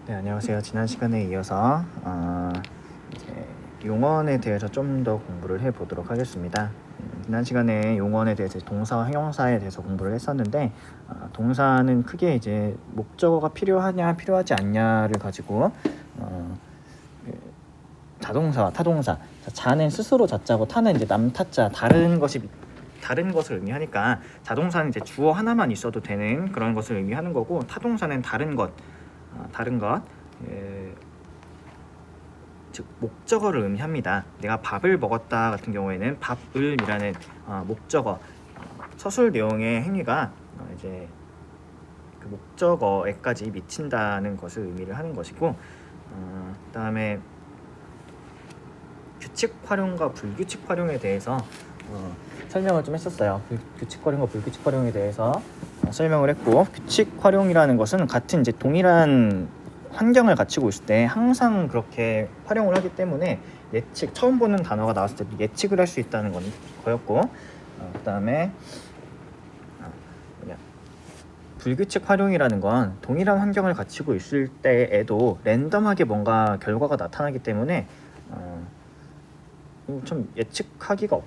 네, 안녕하세요. 지난 시간에 이어서 이제 용언에 대해서 좀 더 공부를 해보도록 하겠습니다. 지난 시간에 용언에 대해서 동사와 형용사에 대해서 공부를 했었는데 동사는 크게 이제 목적어가 필요하냐 필요하지 않냐를 가지고 그 자동사와 타동사, 자는 스스로 자자고 타는 이제 남타자, 다른 것을 의미하니까 자동사는 이제 주어 하나만 있어도 되는 그런 것을 의미하는 거고, 타동사는 다른 것, 예, 즉 목적어를 의미합니다. 내가 밥을 먹었다 같은 경우에는 밥을이라는 목적어, 서술 내용의 행위가 이제 그 목적어에까지 미친다는 것을 의미를 하는 것이고, 그다음에 규칙 활용과 불규칙 활용에 대해서 설명을 좀 했었어요. 규칙 활용과 불규칙 활용에 대해서 설명을 했고, 규칙 활용이라는 것은 같은 이제 동일한 환경을 갖추고 있을 때 항상 그렇게 활용을 하기 때문에 예측, 처음 보는 단어가 나왔을 때 예측을 할 수 있다는 거였고, 그다음에 불규칙 활용이라는 건 동일한 환경을 갖추고 있을 때에도 랜덤하게 뭔가 결과가 나타나기 때문에 좀 예측하기가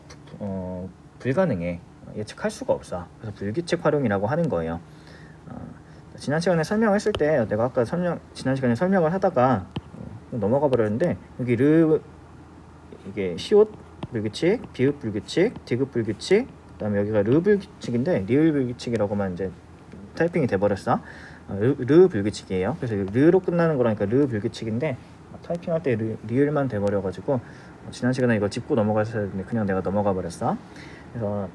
불가능해. 예측할 수가 없어. 그래서 불규칙 활용이라고 하는 거예요. 지난 시간에 설명했을 때 내가 아까 지난 시간에 설명을 하다가 넘어가 버렸는데, 여기 이게 시옷 불규칙, 비읍 불규칙, 디귿 불규칙, 그다음에 여기가 르 불규칙인데 리을 불규칙이라고만 이제 타이핑이 돼 버렸어. 르 불규칙이에요. 그래서 르로 끝나는 거라니까 르 불규칙인데 타이핑할 때 리을만 돼 버려 가지고 지난 시간에 이걸 짚고 넘어갔어야 했는데 그냥 내가 넘어가 버렸어. 그래서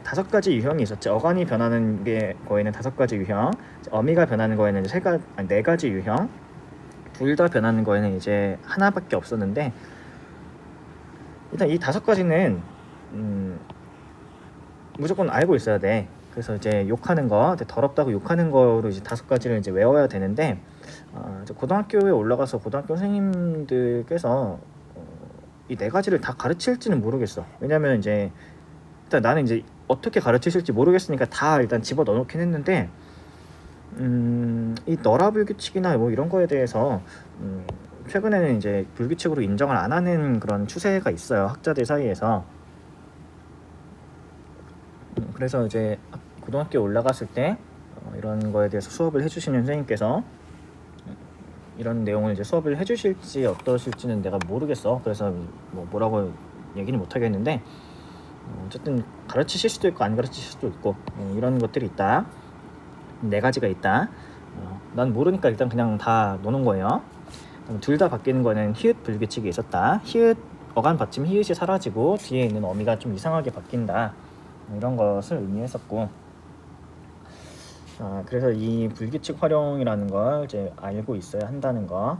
5가지 유형이 있었지. 어간이 변하는 거에는 5가지 유형, 어미가 변하는 거에는 이제 4가지 유형, 둘 다 변하는 거에는 이제 하나밖에 없었는데, 일단 이 5가지는 무조건 알고 있어야 돼. 그래서 이제 욕하는 거, 더럽다고 욕하는 거로 이제 5가지를 이제 외워야 되는데, 고등학교에 올라가서 고등학교 선생님들께서 이 4가지를 다 가르칠지는 모르겠어. 왜냐면 이제 일단 나는 이제 어떻게 가르치실지 모르겠으니까 다 일단 집어 넣어놓긴 했는데, 이 너라 불규칙이나 뭐 이런 거에 대해서 최근에는 이제 불규칙으로 인정을 안 하는 그런 추세가 있어요, 학자들 사이에서. 그래서 이제 고등학교에 올라갔을 때 이런 거에 대해서 수업을 해주시는 선생님께서 이런 내용을 이제 수업을 해주실지 어떠실지는 내가 모르겠어. 그래서 뭐라고 얘기는 못 하겠는데, 어쨌든 가르치실 수도 있고 안 가르치실 수도 있고 이런 것들이 있다. 4가지가 있다. 난 모르니까 일단 그냥 다 노는 거예요. 둘 다 바뀌는 거는 히읗 불규칙이 있었다. 히읗 어간 받침 히읗이 사라지고 뒤에 있는 어미가 좀 이상하게 바뀐다. 이런 것을 의미했었고, 그래서 이 불규칙 활용이라는 걸 이제 알고 있어야 한다는 거.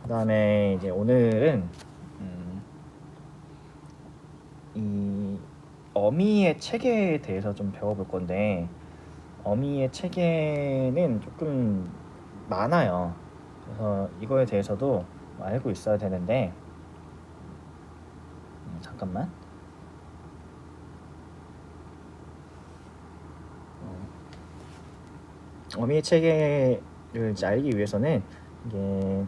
그다음에 이제 오늘은 이 어미의 체계에 대해서 좀 배워볼 건데, 어미의 체계는 조금 많아요. 그래서 이거에 대해서도 알고 있어야 되는데, 잠깐만. 어미의 체계를 이제 알기 위해서는 이게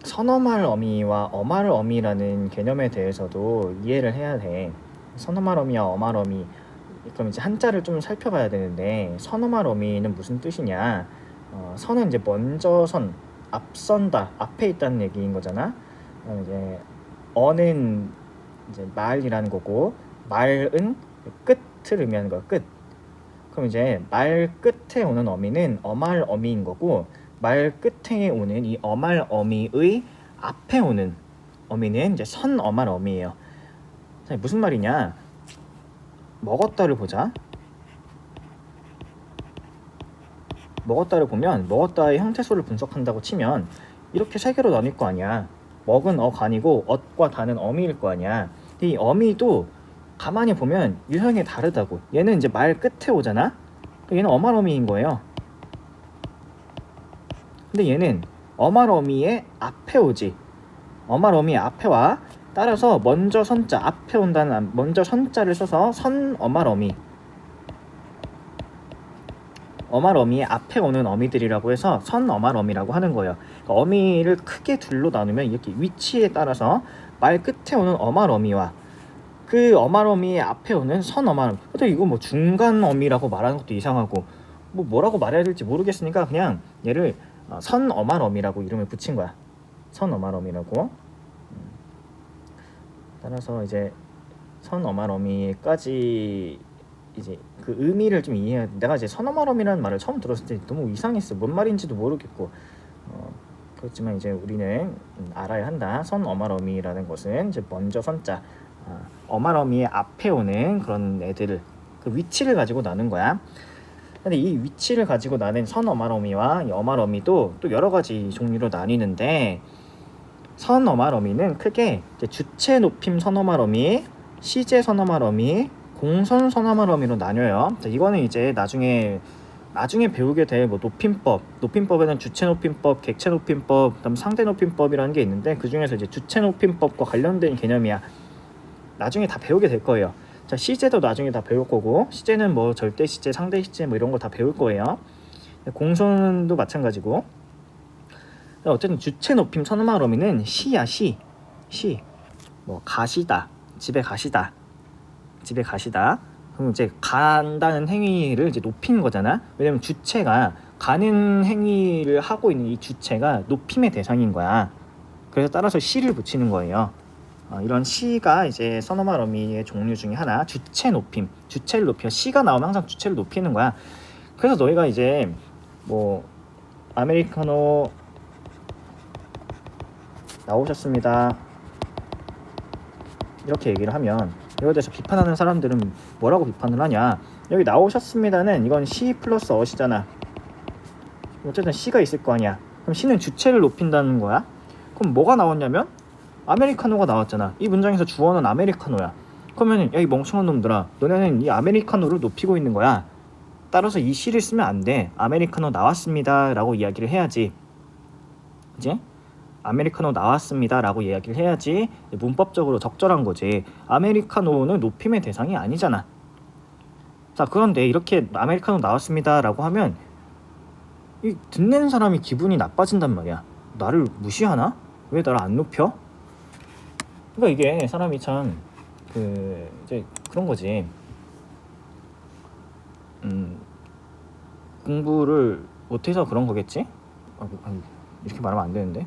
선어말 어미와 어말 어미라는 개념에 대해서도 이해를 해야 돼. 선어말 어미와 어말 어미, 그럼 이제 한자를 좀 살펴봐야 되는데, 선어말 어미는 무슨 뜻이냐? 선은 이제 먼저 앞선다, 앞에 있다는 얘기인 거잖아. 이제 어는 이제 말이라는 거고, 말은 끝을 의미하는 거야, 끝. 그럼 이제 말 끝에 오는 어미는 어말 어미인 거고, 말 끝에 오는 이 어말 어미의 앞에 오는 어미는 이제 선 어말 어미예요. 무슨 말이냐? 먹었다를 보자. 먹었다를 보면 먹었다의 형태소를 분석한다고 치면 이렇게 3개로 나뉠 거 아니야. 먹은 어간이고 엇과 다는 어미일 거 아니야. 이 어미도 가만히 보면 유형이 다르다고. 얘는 이제 말 끝에 오잖아. 얘는 어말 어미인 거예요. 근데 얘는 어말 어미의 앞에 오지. 어말 어미의 앞에 와. 따라서 먼저 선자, 앞에 온다는 먼저 선자를 써서 선 어말 어미. 어말어미의 앞에 오는 어미들이라고 해서 선어말어미라고 하는 거예요. 그러니까 어미를 크게 둘로 나누면 이렇게 위치에 따라서 말 끝에 오는 어말어미와 그 어말어미의 앞에 오는 선어말어미. 근데 이거 뭐 중간 어미라고 말하는 것도 이상하고 뭐라고 말해야 될지 모르겠으니까 그냥 얘를 선어말어미라고 이름을 붙인 거야. 선어말어미라고. 따라서 이제 선어말어미까지 이제 그 의미를 좀 이해해. 내가 이제 선어말어미라는 말을 처음 들었을 때 너무 이상했어. 뭔 말인지도 모르겠고. 그렇지만 이제 우리는 알아야 한다. 선어말어미라는 것은 이제 먼저 선자, 어말어미의 앞에 오는 그런 애들을 그 위치를 가지고 나눈 거야. 근데 이 위치를 가지고 나눈 선어말어미와 이 어말어미도 또 여러 가지 종류로 나뉘는데, 선어말어미는 크게 이제 주체 높임 선어말어미, 시제 선어말어미, 공선 선어말어미로 나뉘어요. 이거는 이제 나중에 배우게 될 뭐 높임법에는 주체 높임법, 객체 높임법, 그다음 상대 높임법이라는 게 있는데 그 중에서 이제 주체 높임법과 관련된 개념이야. 나중에 다 배우게 될 거예요. 자, 시제도 나중에 다 배울 거고, 시제는 뭐 절대 시제, 상대 시제 뭐 이런 거 다 배울 거예요. 공선도 마찬가지고. 어쨌든 주체 높임 선어말어미는 시야, 시. 뭐 가시다, 집에 가시다. 그럼 이제 간다는 행위를 이제 높이는 거잖아. 왜냐면 주체가 가는 행위를 하고 있는 이 주체가 높임의 대상인 거야. 그래서 따라서 시를 붙이는 거예요. 이런 시가 이제 선어말어미의 종류 중에 하나. 주체 높임, 주체를 높여. 시가 나오면 항상 주체를 높이는 거야. 그래서 너희가 이제 뭐 아메리카노 나오셨습니다 이렇게 얘기를 하면 이거에 대해서 비판하는 사람들은 뭐라고 비판을 하냐. 여기 나오셨습니다는 이건 시 플러스 어시잖아. 어쨌든 시가 있을 거 아니야. 그럼 시는 주체를 높인다는 거야. 그럼 뭐가 나왔냐면 아메리카노가 나왔잖아. 이 문장에서 주어는 아메리카노야. 그러면 야, 이 멍청한 놈들아, 너네는 이 아메리카노를 높이고 있는 거야. 따라서 이 시를 쓰면 안 돼. 아메리카노 나왔습니다 라고 이야기를 해야지. 이제 아메리카노 나왔습니다 라고 이야기를 해야지 문법적으로 적절한 거지. 아메리카노는 높임의 대상이 아니잖아. 자, 그런데 이렇게 아메리카노 나왔습니다 라고 하면 이 듣는 사람이 기분이 나빠진단 말이야. 나를 무시하나? 왜 나를 안 높여? 그러니까 이게 사람이 참 이제 그런 거지. 공부를 못해서 그런 거겠지? 이렇게 말하면 안 되는데.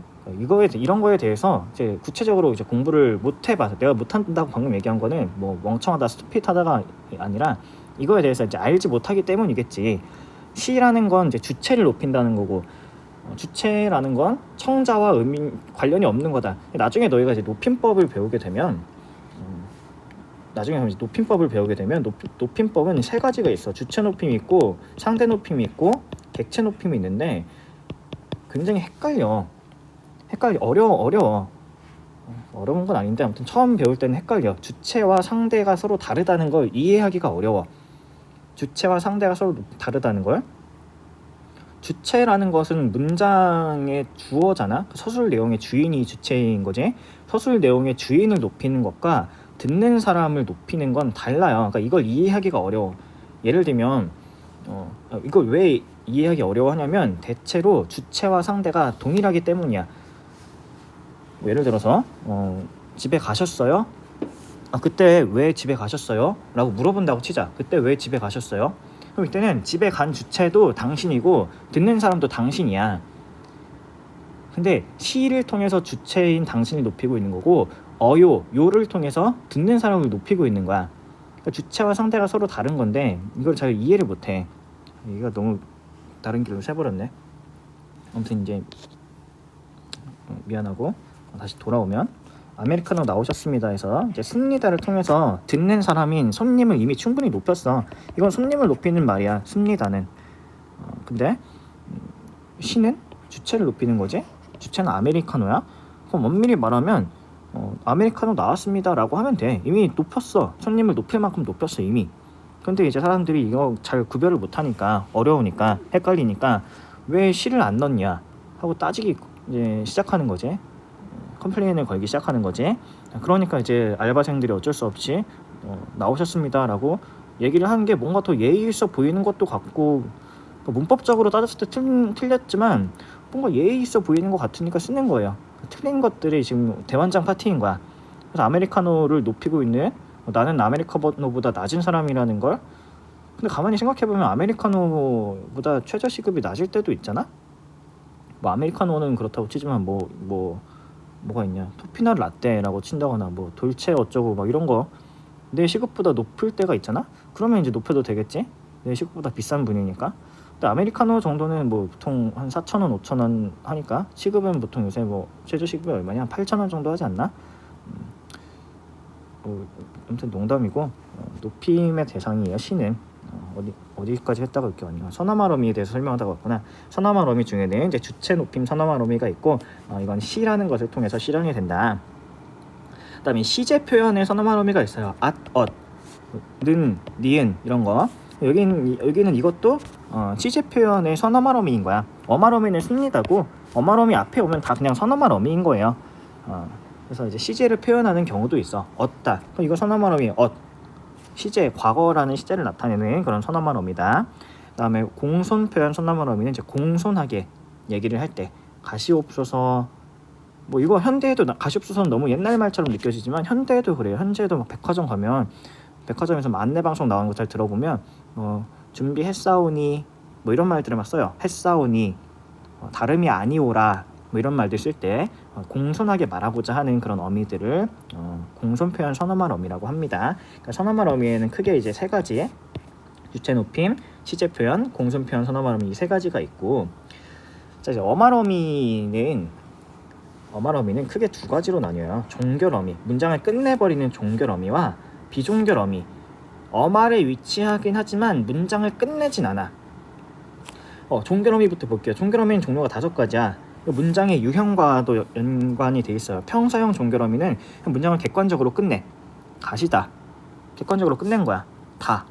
이런 거에 대해서 이제 구체적으로 이제 공부를 못 해봐서, 내가 못한다고 방금 얘기한 거는 뭐 멍청하다, 스투핏하다가 아니라 이거에 대해서 이제 알지 못하기 때문이겠지. 시라는 건 이제 주체를 높인다는 거고, 주체라는 건 청자와 의미 관련이 없는 거다. 나중에 너희가 이제 높임법을 배우게 되면 높임법은 세 가지가 있어. 주체 높임이 있고, 상대 높임이 있고, 객체 높임이 있는데 굉장히 어려워. 어려운 건 아닌데 아무튼 처음 배울 때는 헷갈려. 주체와 상대가 서로 다르다는 걸 이해하기가 어려워. 주체와 상대가 서로 다르다는 걸. 주체라는 것은 문장의 주어잖아. 서술 내용의 주인이 주체인 거지. 서술 내용의 주인을 높이는 것과 듣는 사람을 높이는 건 달라요. 그러니까 이걸 이해하기가 어려워. 예를 들면 이걸 왜 이해하기 어려워하냐면 대체로 주체와 상대가 동일하기 때문이야. 뭐 예를 들어서 집에 가셨어요? 그때 왜 집에 가셨어요? 라고 물어본다고 치자. 그때 왜 집에 가셨어요? 그럼 이때는 집에 간 주체도 당신이고 듣는 사람도 당신이야. 근데 시를 통해서 주체인 당신을 높이고 있는 거고, 요를 통해서 듣는 사람을 높이고 있는 거야. 그러니까 주체와 상대가 서로 다른 건데 이걸 잘 이해를 못해. 얘가 너무 다른 길로 새버렸네. 아무튼 이제 미안하고, 다시 돌아오면 아메리카노 나오셨습니다 해서 이제 습니다를 통해서 듣는 사람인 손님을 이미 충분히 높였어. 이건 손님을 높이는 말이야, 습니다는. 근데 시는 주체를 높이는 거지. 주체는 아메리카노야. 그럼 엄밀히 말하면 아메리카노 나왔습니다 라고 하면 돼. 이미 높였어. 손님을 높일 만큼 높였어 이미. 근데 이제 사람들이 이거 잘 구별을 못하니까, 어려우니까, 헷갈리니까 왜 시를 안 넣냐 하고 따지기 이제 시작하는 거지. 컴플레인을 걸기 시작하는 거지. 그러니까 이제 알바생들이 어쩔 수 없이 나오셨습니다 라고 얘기를 하는 게 뭔가 더 예의 있어 보이는 것도 같고 문법적으로 따졌을 때 틀렸지만 뭔가 예의 있어 보이는 것 같으니까 쓰는 거예요. 틀린 것들이 지금 대환장 파티인 거야. 그래서 아메리카노를 높이고 있는 나는 아메리카노보다 낮은 사람이라는 걸. 근데 가만히 생각해보면 아메리카노보다 최저 시급이 낮을 때도 있잖아. 뭐 아메리카노는 그렇다고 치지만 뭐가 있냐, 토피넛 라떼라고 친다거나 뭐 돌체 어쩌고 막 이런 거 내 시급보다 높을 때가 있잖아. 그러면 이제 높여도 되겠지, 내 시급보다 비싼 분이니까. 근데 아메리카노 정도는 뭐 보통 한 4,000원 5,000원 하니까, 시급은 보통 요새 뭐 최저 시급이 얼마냐, 8,000원 정도 하지 않나. 아무튼 농담이고, 높임의 대상이에요. 시는 어디까지 했다가 이렇게 왔냐, 서나마러미에 대해서 설명하다가 왔구나. 서나마러미 중에는 이제 주체 높임 서나마러미가 있고, 이건 시라는 것을 통해서 실현이 된다. 그다음에 시제 표현의 서나마러미가 있어요. 앗, 엇, 는, 니은 이런 거. 여기는 이것도 시제 표현의 서나마러미인 거야. 어마러미는 씁니다고, 어마러미 앞에 오면 다 그냥 서나마러미인 거예요. 그래서 이제 시제를 표현하는 경우도 있어. 엇다. 그럼 이거 서나마러미 엇. 시제, 과거라는 시제를 나타내는 그런 서나마러미다. 그다음에 공손 표현 서나마러미는 이제 공손하게 얘기를 할 때, 가시옵소서. 뭐 이거 현대에도 가시옵소서는 너무 옛날 말처럼 느껴지지만 현대에도 그래요. 현재에도 막 백화점 가면, 백화점에서 안내 방송 나오는 거 잘 들어보면 준비했사오니 뭐 이런 말들을 막 써요. 했사오니, 다름이 아니오라, 뭐 이런 말들 쓸 때 공손하게 말하고자 하는 그런 어미들을 공손 표현 서너말 어미라고 합니다. 그러니까 서너말 어미에는 크게 이제 세 가지, 주체 높임, 시제 표현, 공손 표현 서너말 어미 이 세 가지가 있고, 자 이제 어말어미는 크게 두 가지로 나뉘어요. 종결어미, 문장을 끝내버리는 종결어미와 비종결어미. 어말에 위치하긴 하지만 문장을 끝내진 않아. 종결어미부터 볼게요. 종결어미는 종류가 5가지야. 문장의 유형과도 연관이 돼 있어요. 평서형 종결어미는 문장을 객관적으로 끝내. 가시다. 객관적으로 끝낸 거야. 다.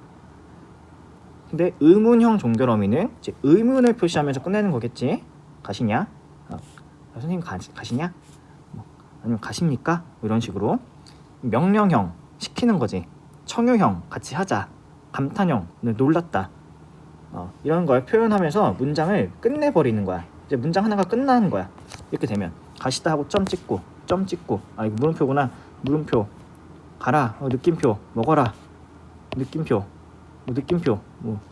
근데 의문형 종결어미는 이제 의문을 표시하면서 끝내는 거겠지. 가시냐? 선생님 가시냐? 아니면 가십니까? 뭐 이런 식으로. 명령형, 시키는 거지. 청유형, 같이 하자. 감탄형, 놀랐다. 이런 걸 표현하면서 문장을 끝내버리는 거야. 이제 문장 하나가 끝나는 거야. 이렇게 되면 가시다 하고 점 찍고 이거 물음표구나. 물음표. 가라. 느낌표. 먹어라. 느낌표. 느낌표.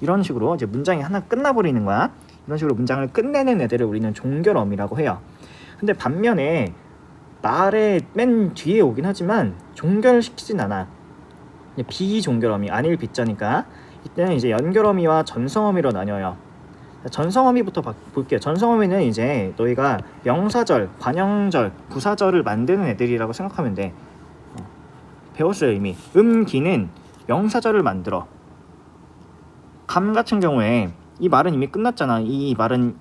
이런 식으로 이제 문장이 하나 끝나버리는 거야. 이런 식으로 문장을 끝내는 애들을 우리는 종결어미라고 해요. 근데 반면에 말의 맨 뒤에 오긴 하지만 종결시키진 않아. 비종결어미, 안일 비자니까. 이때는 이제 연결어미와 전성어미로 나뉘어요. 전성어미부터 볼게요. 전성어미는 이제 너희가 명사절, 관형절, 부사절을 만드는 애들이라고 생각하면 돼. 배웠어요 이미. 기는 명사절을 만들어. 감 같은 경우에 이 말은 이미 끝났잖아. 이 말은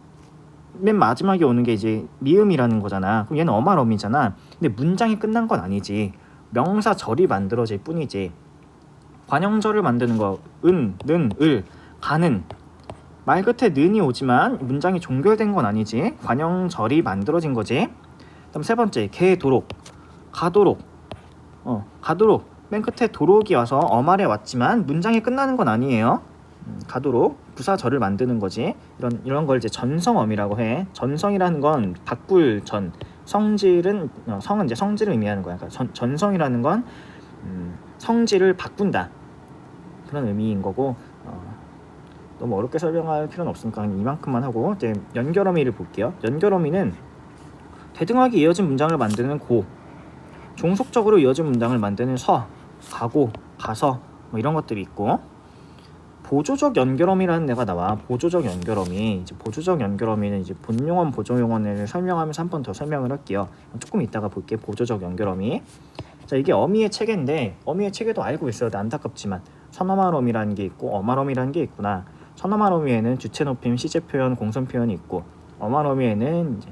맨 마지막에 오는 게 이제 미음이라는 거잖아. 그럼 얘는 어말어미잖아. 근데 문장이 끝난 건 아니지. 명사절이 만들어질 뿐이지. 관형절을 만드는 거, 은, 는, 을, 가는. 말 끝에 는이 오지만 문장이 종결된 건 아니지. 관형절이 만들어진 거지. 그다음 세 번째, 개도록, 가도록. 가도록. 맨 끝에 도록이 와서 어말에 왔지만 문장이 끝나는 건 아니에요. 가도록, 부사절을 만드는 거지. 이런 걸 이제 전성어미라고 해. 전성이라는 건 바꿀 전, 성질은 성은 이제 성질을 의미하는 거야. 그러니까 전성이라는 건 성질을 바꾼다, 그런 의미인 거고. 너무 어렵게 설명할 필요는 없으니까 이만큼만 하고 이제 연결어미를 볼게요. 연결어미는 대등하게 이어진 문장을 만드는 고, 종속적으로 이어진 문장을 만드는 서, 가고, 가서 뭐 이런 것들이 있고, 보조적 연결어미라는 데가 나와. 보조적 연결어미. 이제 보조적 연결어미는 이제 본용언, 보조용언을 설명하면서 한 번 더 설명을 할게요. 조금 이따가 볼게. 보조적 연결어미. 자, 이게 어미의 체계인데, 어미의 체계도 알고 있어야 돼. 안타깝지만 서너말어미라는 게 있고 어말어미라는 게 있구나. 서너말어미에는 주체 높임, 시제 표현, 공손 표현이 있고, 어말어미에는 이제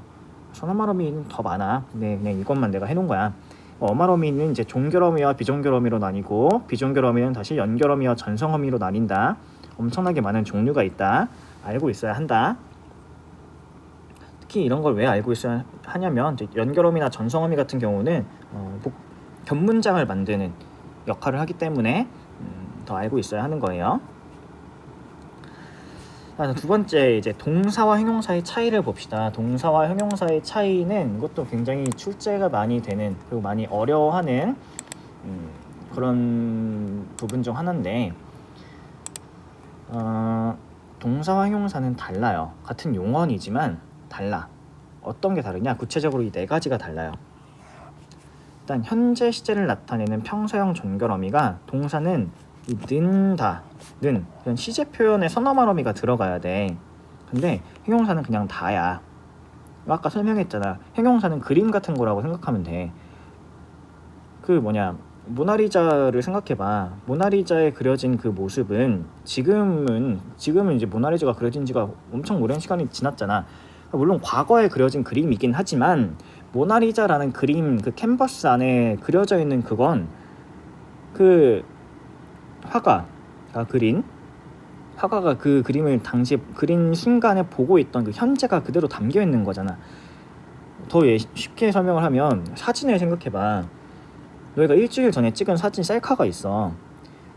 서너말어미는 더 많아. 근데 그냥 이것만 내가 해놓은 거야. 어말어미는 이제 종결어미와 비종결어미로 나뉘고, 비종결어미는 다시 연결어미와 전성어미로 나뉜다. 엄청나게 많은 종류가 있다. 알고 있어야 한다. 특히 이런 걸 왜 알고 있어야 하냐면, 이제 연결어미나 전성어미 같은 경우는 견문장을 만드는 역할을 하기 때문에 더 알고 있어야 하는 거예요. 두 번째 이제 동사와 형용사의 차이를 봅시다. 동사와 형용사의 차이는 이것도 굉장히 출제가 많이 되는 그리고 많이 어려워하는 그런 부분 중 하나인데 동사와 형용사는 달라요. 같은 용언이지만 달라. 어떤 게 다르냐? 구체적으로 이 네 가지가 달라요. 일단 현재 시제를 나타내는 평서형 존결어미가 동사는 이 는다, 는 이런 시제 표현에 선어말 어미가 들어가야 돼. 근데 형용사는 그냥 다야. 아까 설명했잖아. 형용사는 그림 같은 거라고 생각하면 돼. 모나리자를 생각해봐. 모나리자에 그려진 그 모습은 지금은 이제 모나리자가 그려진 지가 엄청 오랜 시간이 지났잖아. 물론 과거에 그려진 그림이긴 하지만 모나리자라는 그림, 그 캔버스 안에 그려져 있는 그건 그 화가가 그 그림을 당시 그린 순간에 보고 있던 그 현재가 그대로 담겨 있는 거잖아. 더 쉽게 설명을 하면 사진을 생각해봐. 너희가 일주일 전에 찍은 사진 셀카가 있어.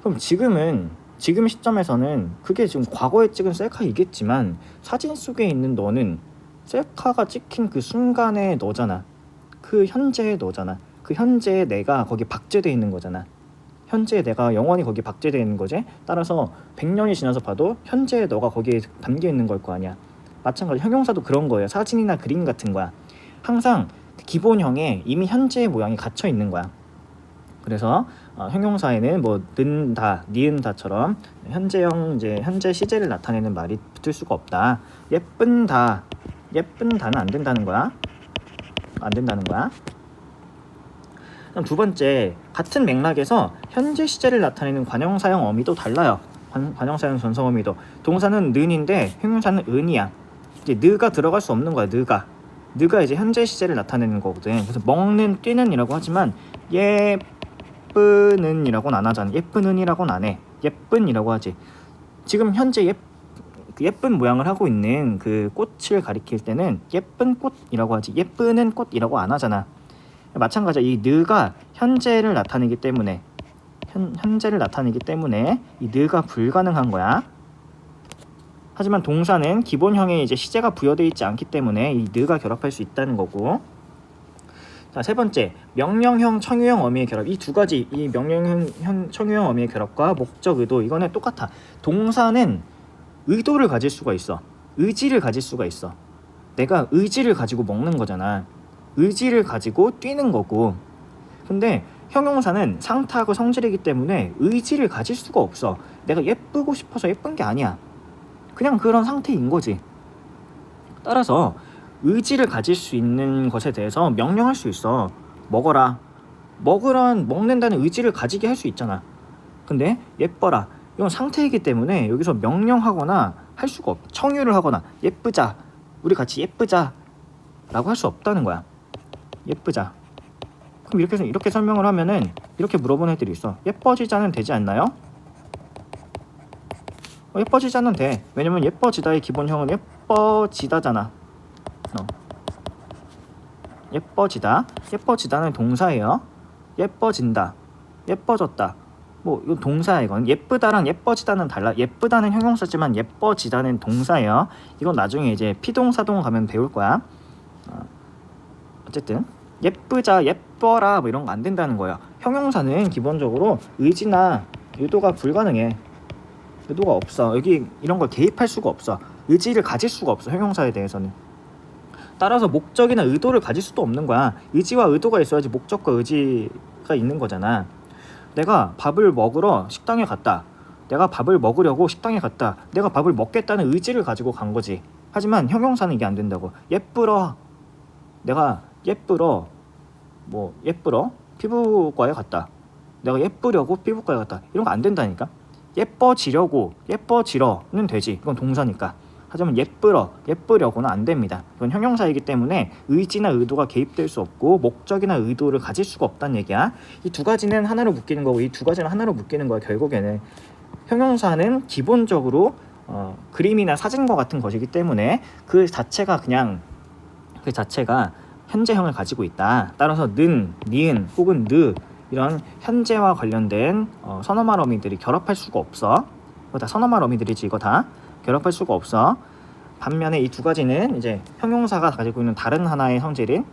그럼 지금 시점에서는 그게 지금 과거에 찍은 셀카이겠지만 사진 속에 있는 너는 셀카가 찍힌 그 순간의 너잖아. 그 현재의 너잖아. 그 현재의 내가 거기 박제되어 있는 거잖아. 현재의 내가 영원히 거기 박제되어 있는 거지. 따라서 100년이 지나서 봐도 현재의 너가 거기에 담겨 있는 걸 거 아니야. 마찬가지로 형용사도 그런 거예요. 사진이나 그림 같은 거야. 항상 기본형에 이미 현재의 모양이 갇혀 있는 거야. 그래서 형용사에는 뭐 는다, 니은다처럼 현재형 이제 현재 시제를 나타내는 말이 붙을 수가 없다. 예쁜다는 안 된다는 거야. 그럼 두 번째, 같은 맥락에서 현재 시제를 나타내는 관형사형 어미도 달라요. 관형사형 전성 어미도. 동사는 는인데 형용사는 은이야. 이제 느가 들어갈 수 없는 거야. 느가 이제 현재 시제를 나타내는 거거든. 그래서 먹는, 뛰는이라고 하지만 예쁘는이라고는 안 하잖아. 예쁘는이라고는 안 해. 예쁜이라고 하지. 지금 현재 예쁜 모양을 하고 있는 그 꽃을 가리킬 때는 예쁜 꽃이라고 하지. 예쁘는 꽃이라고 안 하잖아. 마찬가지야. 이 느가 현재를 나타내기 때문에 이 느가 불가능한 거야. 하지만 동사는 기본형에 이제 시제가 부여되어 있지 않기 때문에 이 느가 결합할 수 있다는 거고. 자, 세 번째, 명령형, 청유형 어미의 결합. 이 두 가지, 이 명령형, 청유형 어미의 결합과 목적, 의도, 이거는 똑같아. 동사는 의도를 가질 수가 있어. 의지를 가질 수가 있어. 내가 의지를 가지고 먹는 거잖아. 의지를 가지고 뛰는 거고. 근데 형용사는 상태하고 성질이기 때문에 의지를 가질 수가 없어. 내가 예쁘고 싶어서 예쁜 게 아니야. 그냥 그런 상태인 거지. 따라서 의지를 가질 수 있는 것에 대해서 명령할 수 있어. 먹어라. 먹는다는 의지를 가지게 할 수 있잖아. 근데 예뻐라. 이건 상태이기 때문에 여기서 명령하거나 할 수가 없. 청유를 하거나 예쁘자. 우리 같이 예쁘자. 라고 할 수 없다는 거야. 예쁘자. 그럼 이렇게 설명을 하면은 이렇게 물어보는 애들이 있어. 예뻐지자는 되지 않나요? 예뻐지자는 돼. 왜냐면 예뻐지다의 기본형은 예뻐지다잖아. 예뻐지다는 동사예요. 예뻐진다, 예뻐졌다. 뭐 이건 동사야. 이건 예쁘다랑 예뻐지다는 달라. 예쁘다는 형용사지만 예뻐지다는 동사예요. 이건 나중에 이제 피동사동 가면 배울 거야. 어쨌든 예쁘자, 예뻐라 뭐 이런 거 안 된다는 거야. 형용사는 기본적으로 의지나 의도가 불가능해. 의도가 없어. 여기 이런 걸 개입할 수가 없어. 의지를 가질 수가 없어. 형용사에 대해서는. 따라서 목적이나 의도를 가질 수도 없는 거야. 의지와 의도가 있어야지 목적과 의지가 있는 거잖아. 내가 밥을 먹으러 식당에 갔다. 내가 밥을 먹으려고 식당에 갔다. 내가 밥을 먹겠다는 의지를 가지고 간 거지. 하지만 형용사는 이게 안 된다고. 예쁘러. 내가 예쁘러 피부과에 갔다. 내가 예쁘려고 피부과에 갔다. 이런 거 안 된다니까. 예뻐지러는 되지. 이건 동사니까. 하지만 예쁘려고는 안 됩니다. 이건 형용사이기 때문에 의지나 의도가 개입될 수 없고 목적이나 의도를 가질 수가 없다는 얘기야. 이 두 가지는 하나로 묶이는 거고 이 두 가지는 하나로 묶이는 거야. 결국에는 형용사는 기본적으로 그림이나 사진과 같은 것이기 때문에 그 자체가 현재형을 가지고 있다. 따라서 는, 니은 혹은 느 이런 현재와 관련된 선어말 어미들이 결합할 수가 없어. 이거 다 선어말 어미들이지. 이거 다 결합할 수가 없어. 반면에 이 두 가지는 이제 형용사가 가지고 있는 다른 하나의 성질인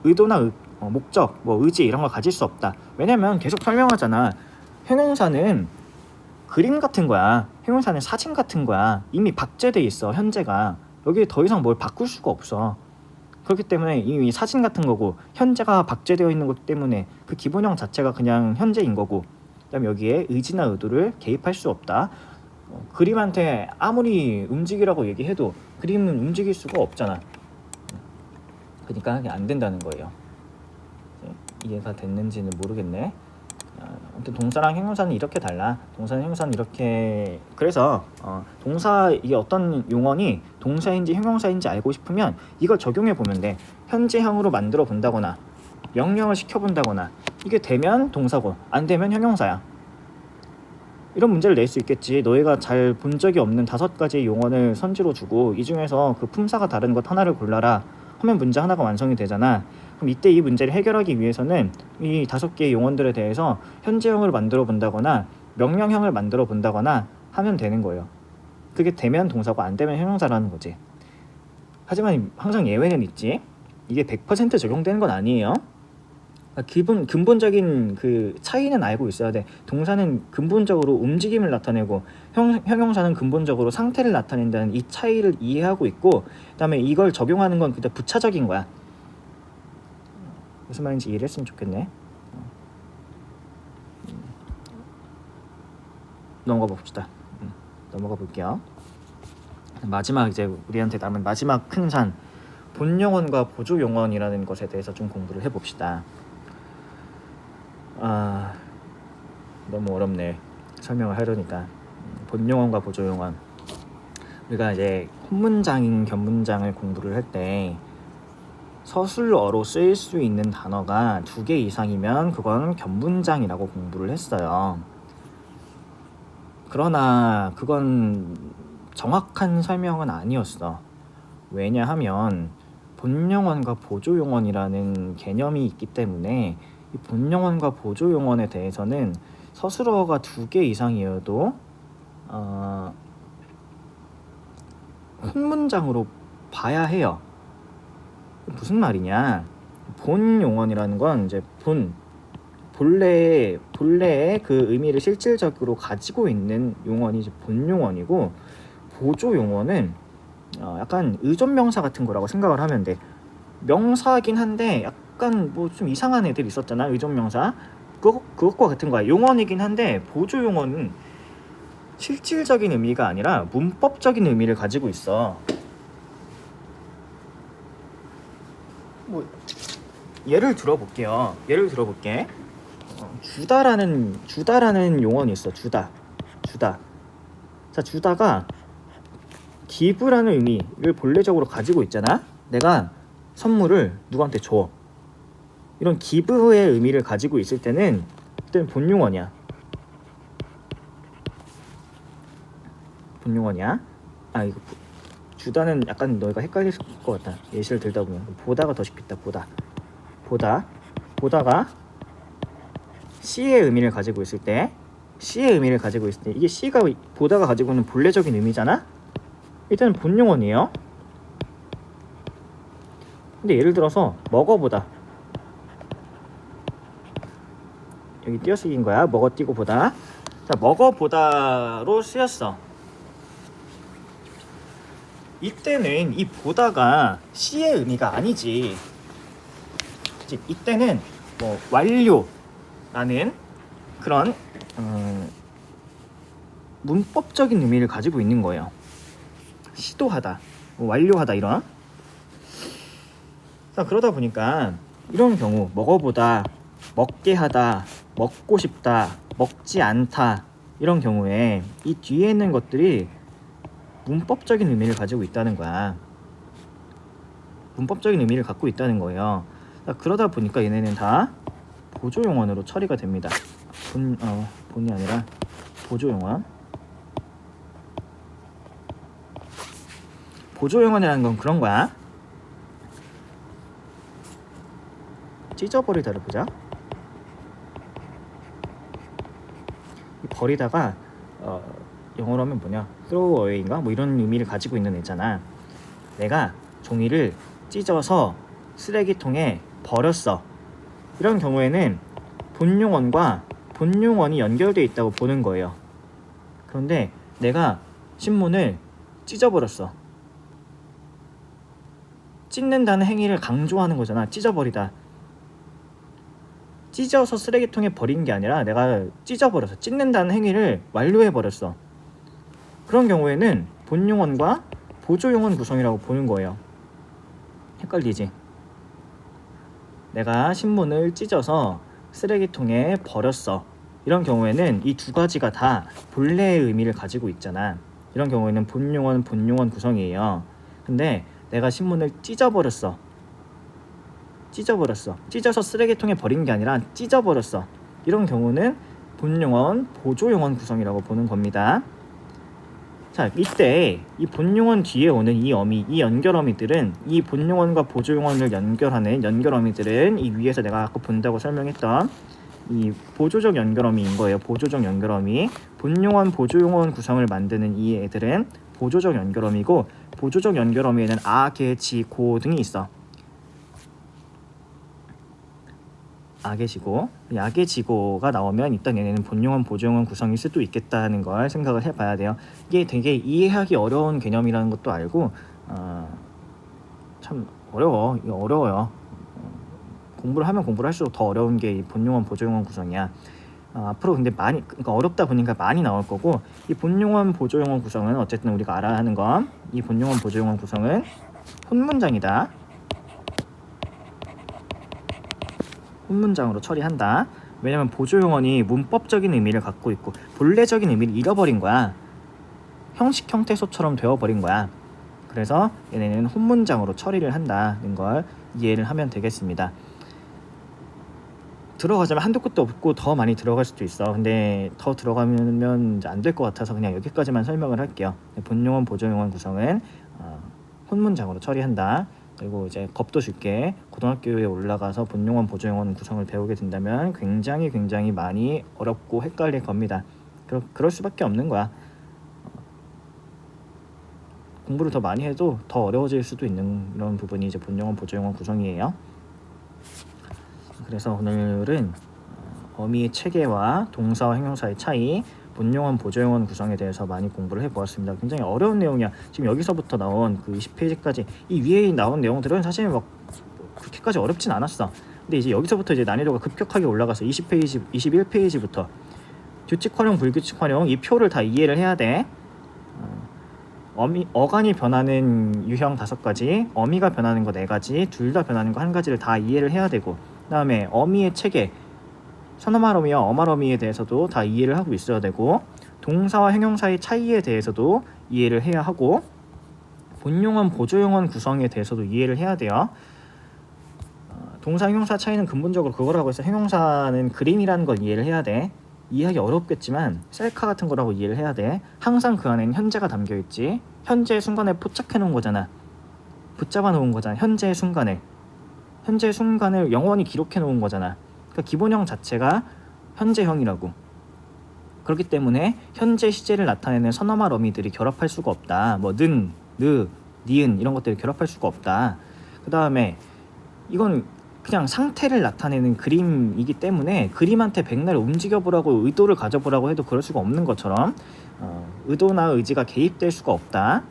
의도나 목적, 뭐 의지 이런 걸 가질 수 없다. 왜냐면 계속 설명하잖아. 형용사는 그림 같은 거야. 형용사는 사진 같은 거야. 이미 박제돼 있어. 현재가 여기에 더 이상 뭘 바꿀 수가 없어. 그렇기 때문에 이미 사진 같은 거고 현재가 박제되어 있는 것 때문에 그 기본형 자체가 그냥 현재인 거고, 그다음에 여기에 의지나 의도를 개입할 수 없다. 그림한테 아무리 움직이라고 얘기해도 그림은 움직일 수가 없잖아. 그러니까 그게 안 된다는 거예요. 이해가 됐는지는 모르겠네. 아무튼 동사랑 형용사는 이렇게 달라. 동사는 형용사는 이렇게. 그래서 동사 이게 어떤 용언이 동사인지 형용사인지 알고 싶으면 이걸 적용해 보면 돼. 현재형으로 만들어 본다거나 명령을 시켜 본다거나 이게 되면 동사고 안 되면 형용사야. 이런 문제를 낼 수 있겠지. 너희가 잘 본 적이 없는 5가지의 용언을 선지로 주고 이 중에서 그 품사가 다른 것 하나를 골라라 하면 문제 하나가 완성이 되잖아. 그럼 이때 이 문제를 해결하기 위해서는 이 5개의 용언들에 대해서 현재형을 만들어 본다거나 명령형을 만들어 본다거나 하면 되는 거예요. 그게 되면 동사고 안 되면 형용사라는 거지. 하지만 항상 예외는 있지. 이게 100% 적용되는 건 아니에요. 근본적인 그 차이는 알고 있어야 돼. 동사는 근본적으로 움직임을 나타내고 형용사는 근본적으로 상태를 나타낸다는 이 차이를 이해하고 있고, 그다음에 이걸 적용하는 건 그냥 부차적인 거야. 무슨 말인지 이해를 했으면 좋겠네. 넘어가 봅시다. 넘어가 볼게요. 마지막 이제 우리한테 남은 마지막 큰 산, 본용언과 보조용언이라는 것에 대해서 좀 공부를 해봅시다. 너무 어렵네. 설명을 하려니까. 본용언과 보조용언. 우리가 이제 혼문장인 견문장을 공부를 할 때 서술어로 쓰일 수 있는 단어가 2개 이상이면 그건 견문장이라고 공부를 했어요. 그러나 그건 정확한 설명은 아니었어. 왜냐하면 본용언과 보조용언이라는 개념이 있기 때문에 이 본용언과 보조용언에 대해서는 서술어가 2개 이상이어도 혼문장으로 봐야 해요. 무슨 말이냐? 본용언이라는 건 이제 본래의 그 의미를 실질적으로 가지고 있는 용언이 이제 본용언이고, 보조용언은 약간 의존명사 같은 거라고 생각을 하면 돼. 명사긴 한데 약간 뭐 좀 이상한 애들 있었잖아. 의존명사. 그것과 같은 거야. 용언이긴 한데 보조용언은 실질적인 의미가 아니라 문법적인 의미를 가지고 있어. 뭐 예를 들어볼게. 주다라는 용언이 있어. 주다. 자, 주다가 기부라는 의미를 본래적으로 가지고 있잖아. 내가 선물을 누구한테 줘. 이런 기부의 의미를 가지고 있을 때는 그때는 본용언이야. 이거 주다는 약간 너희가 헷갈릴 것 같다. 예시를 들다 보면 보다가 더 쉽겠다. 보다가 C의 의미를 가지고 있을 때 이게 C가 보다가 가지고 있는 본래적인 의미잖아. 일단은 본용언이에요. 근데 예를 들어서 먹어보다, 여기 띄어쓰기인 거야. 먹어 띄고 보다. 자, 먹어보다로 쓰였어. 이때는 이 보다가 C의 의미가 아니지. 이때는 뭐 완료라는 그런 문법적인 의미를 가지고 있는 거예요. 시도하다, 뭐 완료하다 이런. 자, 그러다 보니까 이런 경우 먹어보다, 먹게 하다, 먹고 싶다, 먹지 않다 이런 경우에 이 뒤에 있는 것들이 문법적인 의미를 가지고 있다는 거야. 문법적인 의미를 갖고 있다는 거예요. 자, 그러다 보니까 얘네는 다 보조용언으로 처리가 됩니다. 본이 아니라 보조용언. 보조용언이라는 건 그런 거야. 찢어버리다를 보자. 이 버리다가 영어로 하면 뭐냐, throw away인가 뭐 이런 의미를 가지고 있는 애잖아. 내가 종이를 찢어서 쓰레기통에 버렸어. 이런 경우에는 본용언과 본용언이 연결되어 있다고 보는 거예요. 그런데 내가 신문을 찢어버렸어. 찢는다는 행위를 강조하는 거잖아. 찢어버리다. 찢어서 쓰레기통에 버린 게 아니라 내가 찢어버렸어. 찢는다는 행위를 완료해버렸어. 그런 경우에는 본용언과 보조용언 구성이라고 보는 거예요. 헷갈리지? 내가 신문을 찢어서 쓰레기통에 버렸어. 이런 경우에는 이 두 가지가 다 본래의 의미를 가지고 있잖아. 이런 경우에는 본용언, 본용언 구성이에요. 근데 내가 신문을 찢어버렸어. 찢어서 쓰레기통에 버린 게 아니라 찢어버렸어. 이런 경우는 본용언, 보조용언 구성이라고 보는 겁니다. 자, 이때 이 본용언 뒤에 오는 이 어미, 이 연결어미들은, 이 본용언과 보조용언을 연결하는 연결어미들은 이 위에서 내가 아까 본다고 설명했던 이 보조적 연결어미인 거예요. 보조적 연결어미. 본용언, 보조용언 구성을 만드는 이 애들은 보조적 연결어미고, 보조적 연결어미에는 아, 개, 지, 고 등이 있어. 아계지고, 야계지고가 나오면 일단 얘네는 본용언, 보조용언 구성일 수도 있겠다는 걸 생각을 해봐야 돼요. 이게 되게 이해하기 어려운 개념이라는 것도 알고, 참 어려워요. 공부를 하면 공부를 할수록 더 어려운 게 이 본용언, 보조용언 구성이야. 앞으로 근데 많이, 그러니까 어렵다 보니까 많이 나올 거고, 이 본용언, 보조용언 구성은 어쨌든 우리가 알아야 하는 건, 이 본용언, 보조용언 구성은 혼문장이다. 혼문장으로 처리한다. 왜냐면 보조용언이 문법적인 의미를 갖고 있고 본래적인 의미를 잃어버린 거야. 형식 형태소처럼 되어버린 거야. 그래서 얘네는 혼문장으로 처리를 한다는 걸 이해를 하면 되겠습니다. 들어가자면 한도 끝도 없고 더 많이 들어갈 수도 있어. 근데 더 들어가면 안 될 것 같아서 그냥 여기까지만 설명을 할게요. 본용언, 보조용언 구성은 혼문장으로 처리한다. 그리고 이제 겁도 줄게. 고등학교에 올라가서 본용언, 보조용언 구성을 배우게 된다면 굉장히 많이 어렵고 헷갈릴 겁니다. 그럴 수밖에 없는 거야. 공부를 더 많이 해도 더 어려워질 수도 있는 이런 부분이 이제 본용언, 보조용언 구성이에요. 그래서 오늘은 어미의 체계와 동사와 형용사의 차이, 본용언, 보조용언 구성에 대해서 많이 공부를 해보았습니다. 굉장히 어려운 내용이야. 지금 여기서부터 나온 그 20페이지까지 이 위에 나온 내용들은 사실 막 그렇게까지 어렵진 않았어. 근데 이제 여기서부터 이제 난이도가 급격하게 올라가서 20페이지, 21페이지부터 규칙 활용, 불규칙 활용 이 표를 다 이해를 해야 돼. 어간이 변하는 유형 5가지, 어미가 변하는 거 4가지, 둘 다 변하는 거 1가지를 다 이해를 해야 되고, 그 다음에 어미의 체계, 선어말어미와 어말어미에 대해서도 다 이해를 하고 있어야 되고, 동사와 형용사의 차이에 대해서도 이해를 해야 하고, 본용언, 보조용언 구성에 대해서도 이해를 해야 돼요. 동사, 형용사 차이는 근본적으로 그거라고 해서 형용사는 그림이라는 걸 이해를 해야 돼. 이해하기 어렵겠지만 셀카 같은 거라고 이해를 해야 돼. 항상 그 안에는 현재가 담겨있지. 현재의 순간에 포착해 놓은 거잖아. 붙잡아 놓은 거잖아. 현재의 순간을 영원히 기록해 놓은 거잖아. 그러니까 기본형 자체가 현재형이라고. 그렇기 때문에 현재 시제를 나타내는 선어말 어미들이 결합할 수가 없다. 뭐 는, 느, 니은 이런 것들을 결합할 수가 없다. 그 다음에 이건 그냥 상태를 나타내는 그림이기 때문에 그림한테 백날 움직여보라고 의도를 가져보라고 해도 그럴 수가 없는 것처럼 의도나 의지가 개입될 수가 없다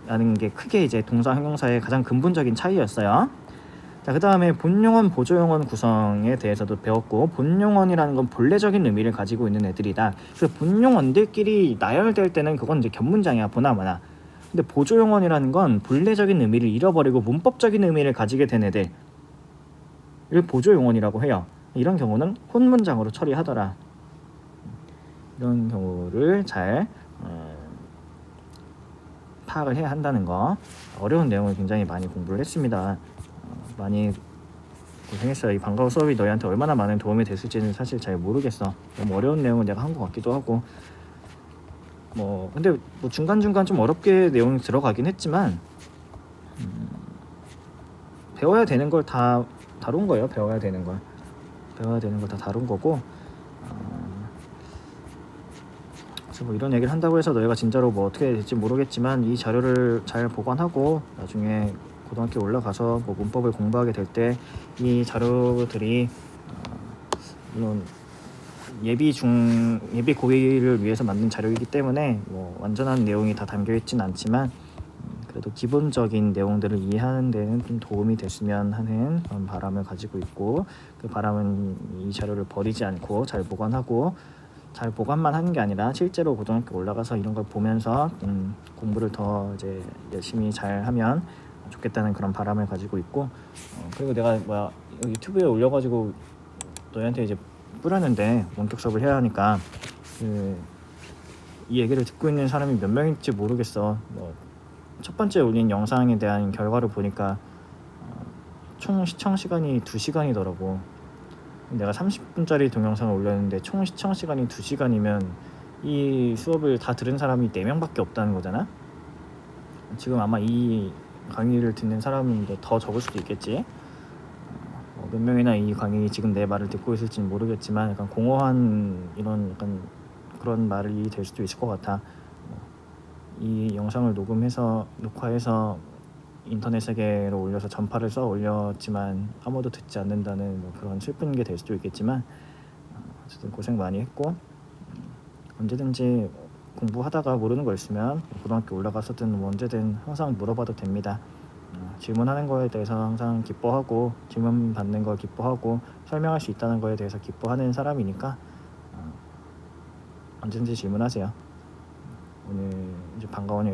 라는 게 크게 이제 동사 형용사의 가장 근본적인 차이였어요. 자, 그 다음에 본용언, 보조용언 구성에 대해서도 배웠고, 본용언이라는 건 본래적인 의미를 가지고 있는 애들이다. 그래서 본용언들끼리 나열될 때는 그건 이제 견문장이야, 보나마나. 근데 보조용언이라는 건 본래적인 의미를 잃어버리고 문법적인 의미를 가지게 된 애들, 이를 보조용언이라고 해요. 이런 경우는 혼문장으로 처리하더라. 이런 경우를 잘 파악을 해야 한다는 거. 어려운 내용을 굉장히 많이 공부를 했습니다. 많이 고생했어요. 이 방과후 수업이 너희한테 얼마나 많은 도움이 됐을지는 사실 잘 모르겠어. 너무 어려운 내용을 내가 한 것 같기도 하고, 근데 중간중간 좀 어렵게 내용이 들어가긴 했지만 배워야 되는 걸 다 다룬 거예요. 배워야 되는 걸 다 다룬 거고, 그래서 뭐 이런 얘기를 한다고 해서 너희가 진짜로 뭐 어떻게 될지 모르겠지만 이 자료를 잘 보관하고 나중에 고등학교 올라가서 뭐 문법을 공부하게 될 때 이 자료들이 물론 예비 고의를 위해서 만든 자료이기 때문에 뭐 완전한 내용이 다 담겨 있진 않지만 그래도 기본적인 내용들을 이해하는 데는 좀 도움이 됐으면 하는 그런 바람을 가지고 있고, 그 바람은 이 자료를 버리지 않고 잘 보관하고, 잘 보관만 하는 게 아니라 실제로 고등학교 올라가서 이런 걸 보면서 공부를 더 이제 열심히 잘 하면 좋겠다는 그런 바람을 가지고 있고, 그리고 내가 유튜브에 올려가지고 너희한테 이제 뿌렸는데 원격 수업을 해야 하니까 이 얘기를 듣고 있는 사람이 몇 명일지 모르겠어. 첫 번째 올린 영상에 대한 결과를 보니까 총 시청 시간이 2시간이더라고. 내가 30분짜리 동영상을 올렸는데 총 시청 시간이 2시간이면 이 수업을 다 들은 사람이 4명밖에 없다는 거잖아. 지금 아마 이 강의를 듣는 사람은 더 적을 수도 있겠지. 몇 명이나 이 강의 지금 내 말을 듣고 있을지는 모르겠지만 약간 공허한 이런 약간 그런 말이 될 수도 있을 것 같아. 이 영상을 녹화해서 인터넷 세계로 올려서 전파를 써 올렸지만 아무도 듣지 않는다는 그런 슬픈 게 될 수도 있겠지만 어쨌든 고생 많이 했고, 언제든지 공부하다가 모르는 거 있으면 고등학교 올라갔었든 언제든 항상 물어봐도 됩니다. 질문하는 거에 대해서 항상 기뻐하고, 질문 받는 걸 기뻐하고, 설명할 수 있다는 거에 대해서 기뻐하는 사람이니까 언제든지 질문하세요. 오늘 이제 반가운